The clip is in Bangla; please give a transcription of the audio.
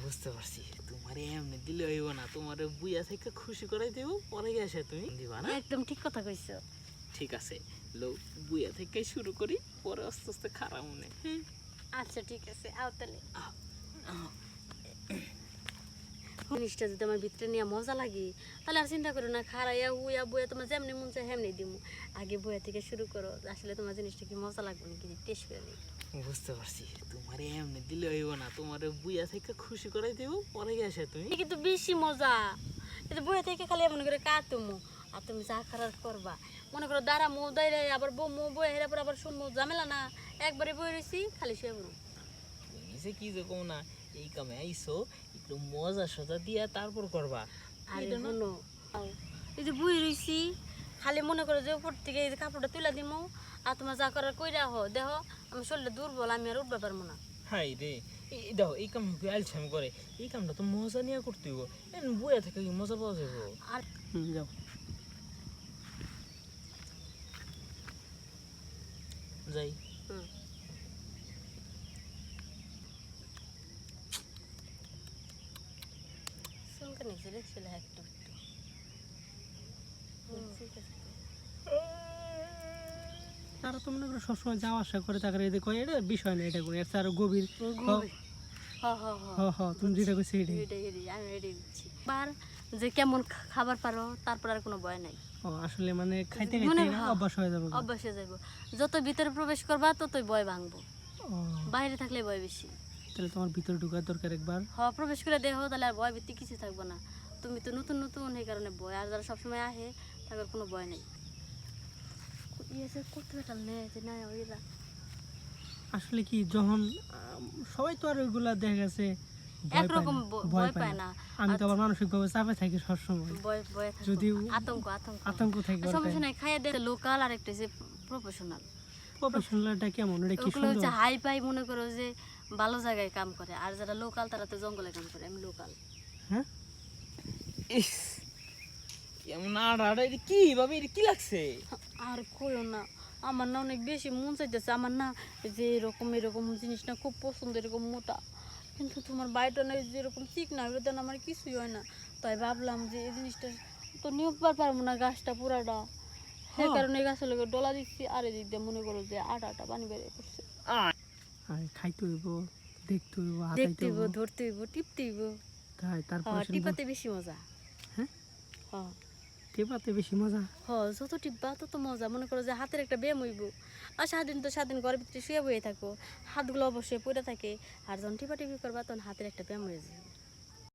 বুঝতে পারছি, তোমার এমনি দিলে হইব না, তোমার বুইয়া থেকে খুশি করাই দেবো, পরে গেছে তুমি দিবা না। একদম ঠিক কথা কইছো। ঠিক আছে, লো বুইয়া থেকে শুরু করি, পরে আস্তে আস্তে খারাপ মনে। আচ্ছা ঠিক আছে, আও তাহলে। জিনিসটা যদি আমার ভিতরে নিয়ে মজা লাগে তাহলে আর চিন্তা করো না, খারাইয়া উইয়া বইয়া তোমার যেমনি মন চায় হেমনি দিব। আগে বইয়া থেকে শুরু করো, আসলে তোমার জিনিসটা কি মজা লাগবে নাকি টেস্ট করে নিই। বুঝতে পারছি, তোমার এমনি দিলে হইব না, তোমার বুইয়া থেকে খুশি করাই দেবো, পরে গেছে তুমি। কিন্তু বেশি মজা, এটা বইয়া থেকে খালি এমন করে কাতুমু আর তুমি যা খারাপ করবা। মনে করো দাঁড়া মো দাঁড়াই আবার বউ মো বইয়া হেরা পর আবার শুনবো, ঝামেলা না। একবারে বই রয়েছি খালি শুয়ে পড়ো। তুমি যে কি যে কও না, এই কামে আইসো একটু মজা সজা দিয়া তারপর করবা। আরে এটা না? শোনো, এই যে বই রয়েছি খালি মনে করো যে উপর থেকে এই যে কাপড়টা তুলে দিমু আর তোমার যা করার কইরা হো দেখো আমার শরীরটা দুর্বল, আমি আর উঠতে পারবো না। হাই রে, দেখো এই কাম আলছাম করে, এই কামটা তো মজা নিয়ে করতে হইব, বইয়া থেকে কি মজা পাওয়া যাবো? আর যাও যাই। শুনকে নিচে দেখছিল একটু একটু। ঠিক আছে। তারা তো মনে করো সবসময় যাওয়া আসা করে, তাকে এদিকে কয় এটা বিষয় না, এটা করে এর চেয়ে আরো গভীর। তুমি যেটা কইছো এটাই। আমি রেডি দিচ্ছি বার যে কেমন খাবার পারো, তারপর আর কোনো ভয় নাই। আসলে মানে খাইতে মনে খাইতে অভ্যাস হয়ে যাবে। অভ্যাস হয়ে যাবো, যত ভিতরে প্রবেশ করবা ততই ভয় ভাঙবো, বাইরে থাকলে ভয় বেশি। তাহলে তোমার ভিতরে ঢোকার দরকার একবার। প্রবেশ করে দেখো, তাহলে আর ভয় ভীতি কিছু থাকবো না। তুমি তো নতুন নতুন এই কারণে ভয়, আর যারা সবসময় আহে তাদের কোনো ভয় নেই। আসলে কি যখন সবাই তো আর ওইগুলা দেখা গেছে একরকম ভয় পায় না। আমি তো আবার মানসিক ভাবে চাপে থাকি সবসময়, যদি আতঙ্ক আতঙ্ক থাকে। সমস্যা নাই, খাইয়া দেখে লোকাল আর একটা যে প্রফেশনাল। প্রফেশনালটা কেমন, এটা কি সুন্দর? হচ্ছে হাই ফাই, মনে করো যে ভালো জায়গায় কাম করে, আর যারা লোকাল তারা তো জঙ্গলে কাম করে। আমি লোকাল। হ্যাঁ ইস কেমন আড়া, এটা কি ভাবে, এটা কি লাগছে? আর কইও না, আমার না অনেক বেশি মন চাইতেছে। আমার না যে এরকম এরকম জিনিস না খুব পছন্দ, এরকম মোটা। কিন্তু তোমার বাড়িটা না যেরকম ঠিক না, ওটা আমার কিছুই হয় না। তাই ভাবলাম যে এই জিনিসটা তো নিয়োগ পারবো না, গাছটা পুরাটা। সেই কারণে এই গাছের লোক ডলা দিচ্ছি, আর এদিক দিয়ে মনে করো যে আটা পানি বেরিয়ে করছে। খাইতে হইব, দেখতে হইব, দেখতে হইব, ধরতে হইব, টিপতে হইব। তাই তারপর টিপাতে বেশি মজা। হ্যাঁ হ্যাঁ টিপাতে বেশি মজা। যত টিপবা তত মজা। মনে করো যে হাতের একটা ব্যায়াম হইব। আর সারাদিন ঘরের ভিতরে শুয়ে বয়ে থাকো, হাতগুলো অবশ্যই পড়ে থাকে। আর যখন টিপা টিপি করবা তখন হাতের একটা ব্যায়াম হয়ে যাবে।